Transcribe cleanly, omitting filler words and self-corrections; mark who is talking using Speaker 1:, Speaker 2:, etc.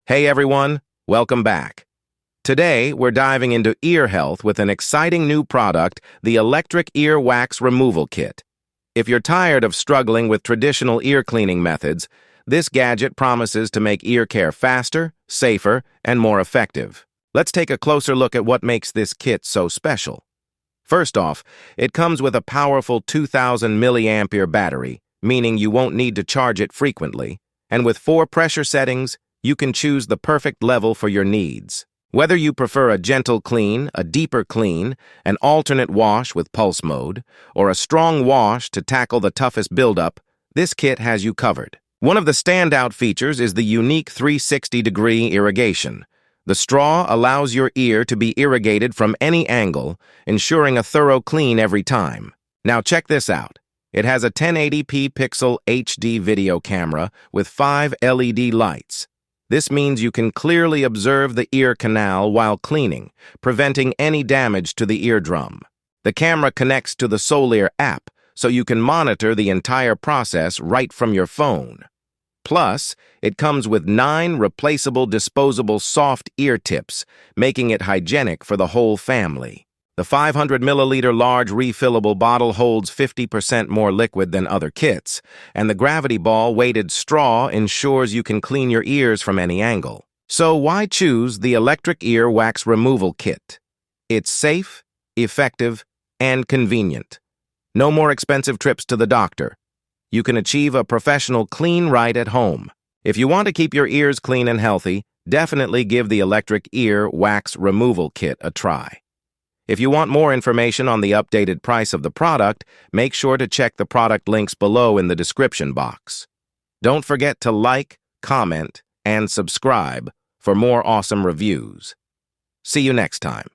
Speaker 1: Hey everyone, welcome back. Today, we're diving into ear health with an exciting new product, the Electric Ear Wax Removal Kit. If you're tired of struggling with traditional ear cleaning methods, this gadget promises to make ear care faster, safer, and more effective. Let's take a closer look at what makes this kit so special. First off, it comes with a powerful 2000 milliampere battery, meaning you won't need to charge it frequently, and with 4 pressure settings, you can choose the perfect level for your needs. Whether you prefer a gentle clean, a deeper clean, an alternate wash with pulse mode, or a strong wash to tackle the toughest buildup, this kit has you covered. One of the standout features is the unique 360-degree irrigation. The straw allows your ear to be irrigated from any angle, ensuring a thorough clean every time. Now check this out. It has a 1080p pixel HD video camera with 5 LED lights. This means you can clearly observe the ear canal while cleaning, preventing any damage to the eardrum. The camera connects to the Solear app, so you can monitor the entire process right from your phone. Plus, it comes with 9 replaceable disposable soft ear tips, making it hygienic for the whole family. The 500 milliliter large refillable bottle holds 50% more liquid than other kits, and the gravity ball weighted straw ensures you can clean your ears from any angle. So why choose the Electric Ear Wax Removal Kit? It's safe, effective, and convenient. No more expensive trips to the doctor. You can achieve a professional clean right at home. If you want to keep your ears clean and healthy, definitely give the Electric Ear Wax Removal Kit a try. If you want more information on the updated price of the product, make sure to check the product links below in the description box. Don't forget to like, comment, and subscribe for more awesome reviews. See you next time.